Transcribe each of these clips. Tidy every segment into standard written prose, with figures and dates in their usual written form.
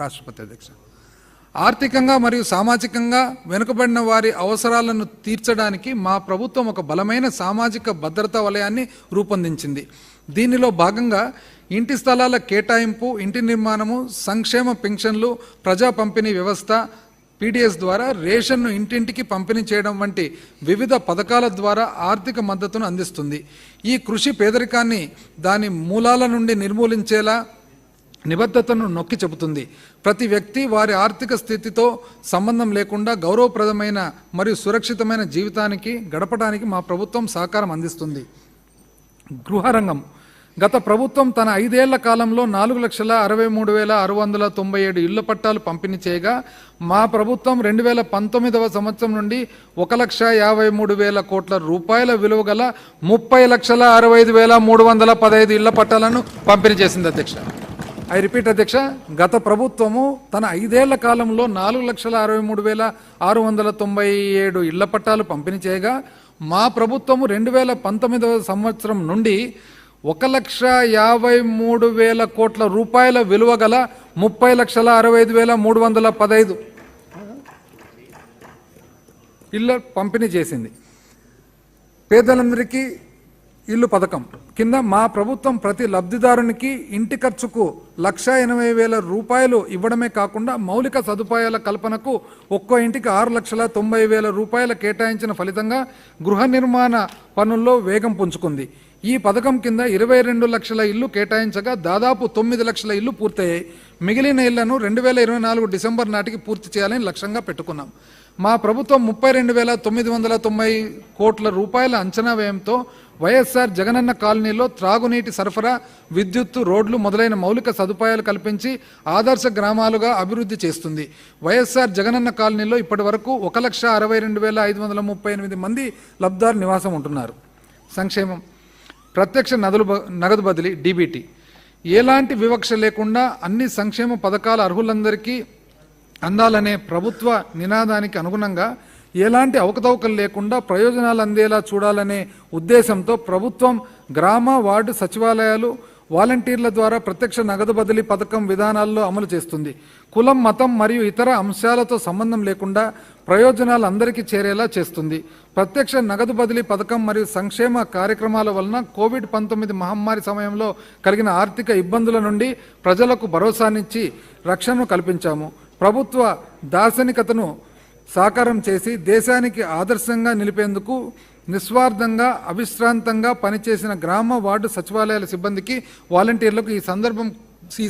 రాష్ట్రపతి అధ్యక్ష. ఆర్థికంగా మరియు సామాజికంగా వెనుకబడిన వారి అవసరాలను తీర్చడానికి మా ప్రభుత్వం ఒక బలమైన సామాజిక భద్రతా వలయాన్ని రూపొందించింది. దీనిలో భాగంగా ఇంటి స్థలాల కేటాయింపు, ఇంటి నిర్మాణము, సంక్షేమ పెన్షన్లు, ప్రజా పంపిణీ వ్యవస్థ పీడిఎస్ ద్వారా రేషన్ను ఇంటింటికి పంపిణీ చేయడం వంటి వివిధ పథకాల ద్వారా ఆర్థిక మద్దతును అందిస్తుంది. ఈ కృషి పేదరికాన్ని దాని మూలాల నుండి నిర్మూలించేలా నిబద్ధతను నొక్కి చెబుతుంది. ప్రతి వ్యక్తి వారి ఆర్థిక స్థితితో సంబంధం లేకుండా గౌరవప్రదమైన మరియు సురక్షితమైన జీవితానికి గడపడానికి మా ప్రభుత్వం సహకారం అందిస్తుంది. గృహరంగం గత ప్రభుత్వం తన 5 ఏళ్ల కాలంలో 4,63,697 ఇళ్ల పట్టాలు పంపిణీ చేయగా మా ప్రభుత్వం 2019వ సంవత్సరం నుండి 1,53,000 కోట్ల రూపాయల విలువ గల 30,65,315 ఇళ్ల పట్టాలను పంపిణీ చేసింది అధ్యక్ష. ఐ రిపీట్ అధ్యక్ష, గత ప్రభుత్వము తన 5 ఏళ్ల కాలంలో 4,63,697 ఇళ్ల పట్టాలు పంపిణీ చేయగా మా ప్రభుత్వము 2019వ సంవత్సరం నుండి 1,53,000 కోట్ల రూపాయల విలువ గల 30,65,315 ఇళ్ళ పంపిణీ చేసింది. పేదలందరికీ ఇల్లు పథకం కింద మా ప్రభుత్వం ప్రతి లబ్ధిదారునికి ఇంటి ఖర్చుకు 1,80,000 రూపాయలు ఇవ్వడమే కాకుండా మౌలిక సదుపాయాల కల్పనకు ఒక్కో ఇంటికి 6,90,000 రూపాయలు కేటాయించిన ఫలితంగా గృహ నిర్మాణ పనుల్లో వేగం పుంజుకుంది. ఈ పథకం కింద 22 లక్షల ఇల్లు కేటాయించగా దాదాపు 9 లక్షల ఇల్లు పూర్తయ్యాయి. మిగిలిన ఇళ్లను 2024 డిసెంబర్ నాటికి పూర్తి చేయాలని లక్ష్యంగా పెట్టుకున్నాం. మా ప్రభుత్వం 32,990 కోట్ల రూపాయల అంచనా వ్యయంతో వైఎస్ఆర్ జగనన్న కాలనీలో త్రాగునీటి సరఫరా, విద్యుత్తు, రోడ్లు మొదలైన మౌలిక సదుపాయాలు కల్పించి ఆదర్శ గ్రామాలుగా అభివృద్ధి చేస్తుంది. వైఎస్ఆర్ జగనన్న కాలనీలో ఇప్పటి వరకు 1,62,538 మంది లబ్ధిదారులు నివాసం ఉంటున్నారు. సంక్షేమం ప్రత్యక్ష నగదు బదిలీ డీబీటీ ఎలాంటి వివక్ష లేకుండా అన్ని సంక్షేమ పథకాల అర్హులందరికీ అందాలనే ప్రభుత్వ నినాదానికి అనుగుణంగా ఎలాంటి అవకతవకలు లేకుండా ప్రయోజనాలు అందేలా చూడాలనే ఉద్దేశంతో ప్రభుత్వం గ్రామ, వార్డు సచివాలయాలు, వాలంటీర్ల ద్వారా ప్రత్యక్ష నగదు బదిలీ పథకం విధానాల్లో అమలు చేస్తుంది. కులం, మతం మరియు ఇతర అంశాలతో సంబంధం లేకుండా ప్రయోజనాలు అందరికీ చేరేలా చేస్తుంది. ప్రత్యక్ష నగదు బదిలీ పథకం మరియు సంక్షేమ కార్యక్రమాల వలన కోవిడ్-19 మహమ్మారి సమయంలో కలిగిన ఆర్థిక ఇబ్బందుల నుండి ప్రజలకు భరోసానిచ్చి రక్షణను కల్పించాము. ప్రభుత్వ దార్శనికతను సాకారం చేసి దేశానికి ఆదర్శంగా నిలిపేందుకు నిస్వార్థంగా, అవిశ్రాంతంగా పనిచేసిన గ్రామ, వార్డు సచివాలయాల సిబ్బందికి, వాలంటీర్లకు ఈ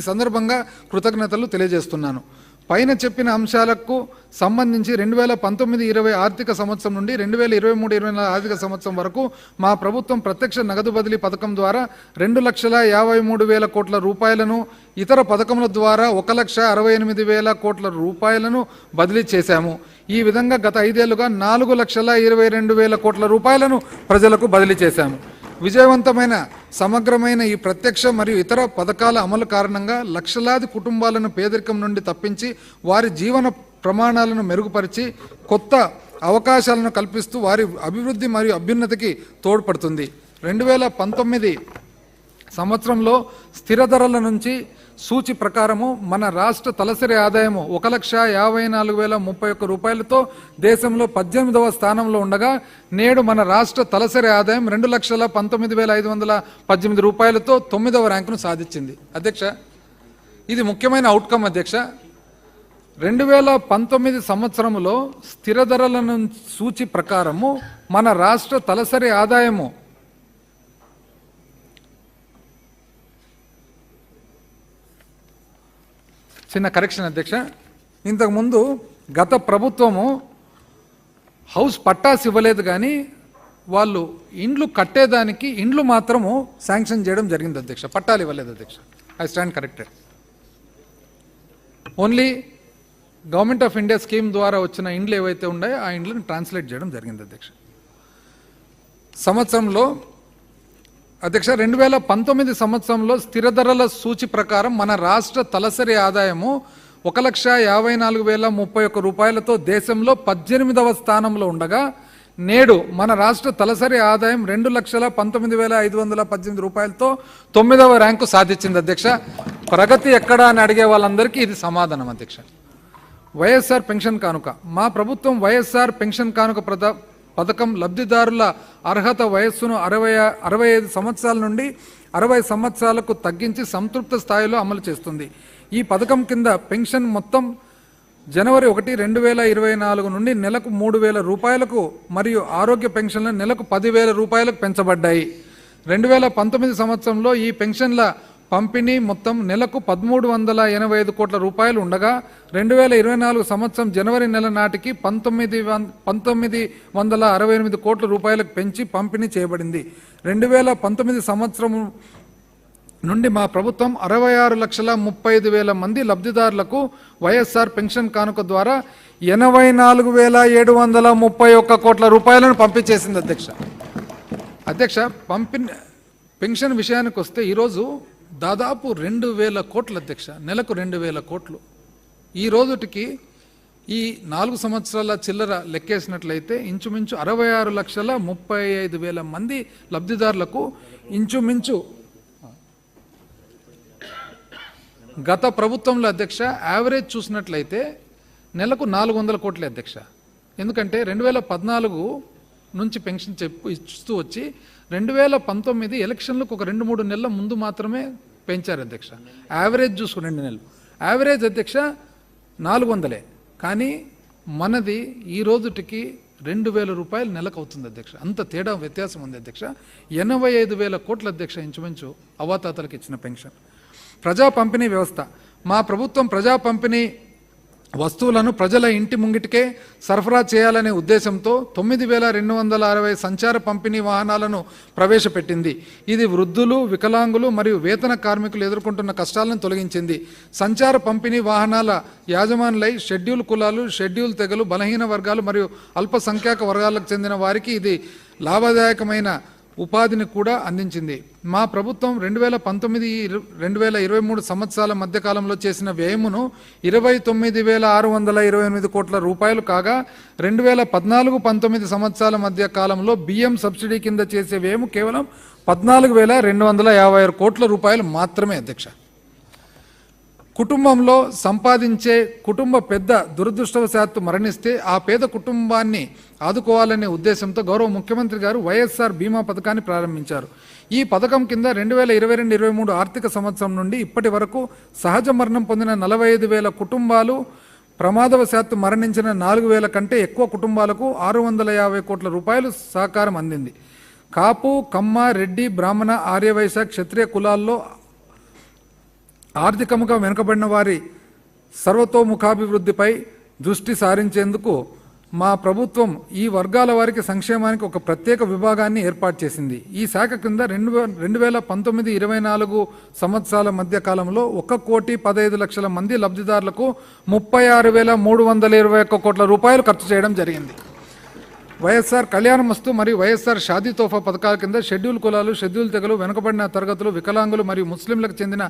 సందర్భంగా కృతజ్ఞతలు తెలియజేస్తున్నాను. పైన చెప్పిన అంశాలకు సంబంధించి 2019-20 ఆర్థిక సంవత్సరం నుండి 2023-24 ఆర్థిక సంవత్సరం వరకు మా ప్రభుత్వం ప్రత్యక్ష నగదు బదిలీ పథకం ద్వారా 2,53,000 కోట్ల రూపాయలను, ఇతర పథకముల ద్వారా 1,68,000 కోట్ల రూపాయలను బదిలీ చేశాము. ఈ విధంగా గత 5 ఏళ్లుగా 4,22,000 కోట్ల రూపాయలను ప్రజలకు బదిలీ చేశాము. విజయవంతమైన సమగ్రమైన ఈ ప్రత్యక్ష మరియు ఇతర పథకాల అమలు కారణంగా లక్షలాది కుటుంబాలను పేదరికం నుండి తప్పించి వారి జీవన ప్రమాణాలను మెరుగుపరిచి కొత్త అవకాశాలను కల్పిస్తూ వారి అభివృద్ధి మరియు అభ్యున్నతికి తోడ్పడుతుంది. 2019 సంవత్సరంలో స్థిర ధరల నుంచి సూచి ప్రకారము మన రాష్ట్ర తలసరి ఆదాయము 1,54,031 రూపాయలతో దేశంలో 18వ స్థానంలో ఉండగా నేడు మన రాష్ట్ర తలసరి ఆదాయం 2,19,518 రూపాయలతో 9వ ర్యాంకును సాధించింది. అధ్యక్ష, ఇది ముఖ్యమైన అవుట్కమ్ అధ్యక్ష. 2019 సంవత్సరంలో స్థిర ధరల సూచి ప్రకారము మన రాష్ట్ర తలసరి ఆదాయము చిన్న కరెక్షన్ అధ్యక్ష, ఇంతకుముందు గత ప్రభుత్వము హౌస్ పట్టాస్ ఇవ్వలేదు కానీ వాళ్ళు ఇండ్లు కట్టేదానికి ఇండ్లు మాత్రము శాంక్షన్ చేయడం జరిగింది అధ్యక్ష, పట్టాలు ఇవ్వలేదు అధ్యక్ష. I stand corrected. Only government of India scheme ద్వారా వచ్చిన ఇండ్లు ఏవైతే ఉన్నాయో ఆ ఇండ్లను ట్రాన్స్లేట్ చేయడం జరిగింది అధ్యక్ష. సంవత్సరంలో అధ్యక్ష 2019 సంవత్సరంలో స్థిర ధరల సూచి ప్రకారం మన రాష్ట్ర తలసరి ఆదాయము 1,54,031 రూపాయలతో దేశంలో 18వ స్థానంలో ఉండగా నేడు మన రాష్ట్ర తలసరి ఆదాయం 2,19,518 రూపాయలతో 9వ ర్యాంకు సాధించింది అధ్యక్ష. ప్రగతి ఎక్కడా అని అడిగే వాళ్ళందరికీ ఇది సమాధానం అధ్యక్ష. వైఎస్ఆర్ పెన్షన్ కానుక. మా ప్రభుత్వం వైఎస్ఆర్ పెన్షన్ కానుక పథకం లబ్ధిదారుల అర్హత వయస్సును 65 సంవత్సరాల నుండి 60 సంవత్సరాలకు తగ్గించి సంతృప్త స్థాయిలో అమలు చేస్తుంది. ఈ పథకం కింద పెన్షన్ మొత్తం జనవరి 1, 2024 నుండి నెలకు 3,000 రూపాయలకు మరియు ఆరోగ్య పెన్షన్లు నెలకు 10,000 రూపాయలకు పెంచబడ్డాయి. 2019 సంవత్సరంలో ఈ పెన్షన్ల పంపిణీ మొత్తం నెలకు 1,385 కోట్ల రూపాయలు ఉండగా 2024 సంవత్సరం జనవరి నెల నాటికి 1,968 కోట్ల రూపాయలకు పెంచి పంపిణీ చేయబడింది. 2019 సంవత్సరం నుండి మా ప్రభుత్వం 66,35,000 మంది లబ్ధిదారులకు వైఎస్ఆర్ పెన్షన్ కానుక ద్వారా 84,731 కోట్ల రూపాయలను పంపించేసింది అధ్యక్ష. పెన్షన్ విషయానికి వస్తే ఈరోజు దాదాపు 2,000 కోట్లు అధ్యక్ష, నెలకు 2,000 కోట్లు. ఈ రోజుటికి ఈ 4 సంవత్సరాల చిల్లర లెక్కేసినట్లయితే ఇంచుమించు 66,35,000 మంది లబ్ధిదారులకు ఇంచుమించు గత ప్రభుత్వంలో అధ్యక్ష యావరేజ్ చూసినట్లయితే నెలకు 400 కోట్లే అధ్యక్ష. ఎందుకంటే 2014 నుంచి పెన్షన్ ఇస్తూ వచ్చి 2019 ఎలక్షన్లకు ఒక 2-3 నెలల ముందు మాత్రమే పెంచారు అధ్యక్ష. యావరేజ్ చూసుకు 2 నెలలు యావరేజ్ అధ్యక్ష 400. కానీ మనది ఈ రోజుటికి 2,000 రూపాయలు నెలకు అవుతుంది అధ్యక్ష. అంత తేడా వ్యత్యాసం ఉంది అధ్యక్ష. 85,000 కోట్ల అధ్యక్ష ఇంచుమించు అవాతాతలకు ఇచ్చిన పెన్షన్. ప్రజా పంపిణీ వ్యవస్థ. మా ప్రభుత్వం ప్రజా పంపిణీ వస్తువులను ప్రజల ఇంటి ముంగిటికే సరఫరా చేయాలనే ఉద్దేశంతో 9,260 సంచార పంపిణీ వాహనాలను ప్రవేశపెట్టింది. ఇది వృద్ధులు, వికలాంగులు మరియు వేతన కార్మికులు ఎదుర్కొంటున్న కష్టాలను తొలగించింది. సంచార పంపిణీ వాహనాల యాజమానులై షెడ్యూల్ కులాలు, షెడ్యూల్ తెగలు, బలహీన వర్గాలు మరియు అల్పసంఖ్యాక వర్గాలకు చెందిన వారికి ఇది లాభదాయకమైన ఉపాధిని కూడా అందించింది. మా ప్రభుత్వం 2019-2023 సంవత్సరాల మధ్యకాలంలో చేసిన వ్యయమును 29,628 కోట్ల రూపాయలు కాగా 2014-19 సంవత్సరాల మధ్య కాలంలో బియ్యం సబ్సిడీ కింద చేసే వ్యయము కేవలం 14,256 కోట్ల రూపాయలు మాత్రమే అధ్యక్ష. కుటుంబంలో సంపాదించే కుటుంబ పెద్ద దురదృష్టవశాత్తు మరణిస్తే ఆ పేద కుటుంబాన్ని ఆదుకోవాలనే ఉద్దేశంతో గౌరవ ముఖ్యమంత్రి గారు వైఎస్ఆర్ బీమా పథకాన్ని ప్రారంభించారు. ఈ పథకం కింద 2022-23 ఆర్థిక సంవత్సరం నుండి ఇప్పటి వరకు సహజ మరణం పొందిన 45,000 కుటుంబాలు, ప్రమాదవశాత్తు మరణించిన 4,000 కంటే ఎక్కువ కుటుంబాలకు 650 కోట్ల రూపాయలు సహకారం అందింది. కాపు, కమ్మ, రెడ్డి, బ్రాహ్మణ, ఆర్యవైశ్య, క్షత్రియ కులాల్లో ఆర్థికంగా వెనుకబడిన వారి సర్వతోముఖాభివృద్ధిపై దృష్టి సారించేందుకు మా ప్రభుత్వం ఈ వర్గాల వారికి సంక్షేమానికి ఒక ప్రత్యేక విభాగాన్ని ఏర్పాటు చేసింది. ఈ శాఖ కింద 2019-24 సంవత్సరాల మధ్య కాలంలో 1,15,00,000 మంది లబ్ధిదారులకు 36,321 కోట్ల రూపాయలు ఖర్చు చేయడం జరిగింది. వైఎస్ఆర్ కళ్యాణమస్తు మరియు వైఎస్ఆర్ షాదీ తోఫా పథకాల కింద షెడ్యూల్ కులాలు, షెడ్యూల్ తెగలు, వెనుకబడిన తరగతులు, వికలాంగులు మరియు ముస్లింలకు చెందిన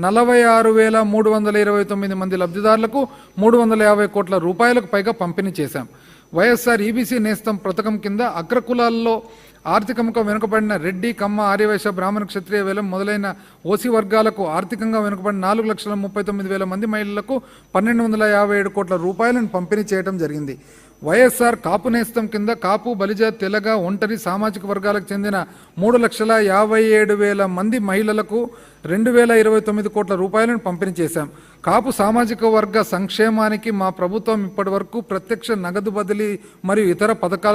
46,329 మంది లబ్ధిదారులకు 350 కోట్ల రూపాయలకు పైగా పంపిణీ చేశాం. వైఎస్ఆర్ ఈబీసీ నేస్తం పథకం కింద అగ్రకులాల్లో ఆర్థికంగా వెనుకబడిన రెడ్డి, కమ్మ, ఆర్యవైశ్య, బ్రాహ్మణ, క్షత్రియ, వేలం మొదలైన ఓసీ వర్గాలకు ఆర్థికంగా వెనుకబడిన 4,39,000 మంది మహిళలకు 1,257 కోట్ల రూపాయలను పంపిణీ చేయడం జరిగింది. వైఎస్ఆర్ కాపు నేస్తం కింద కాపు, బలిజ, తెలగ, ఒంటరి సామాజిక వర్గాలకు చెందిన 3,57,000 మంది మహిళలకు 2,029 కోట్ల రూపాయలను పంపిణీ చేశాం. కాపు సామాజిక వర్గ సంక్షేమానికి మా ప్రభుత్వం ఇప్పటి వరకు ప్రత్యక్ష నగదు బదిలీ మరియు ఇతర పథకాల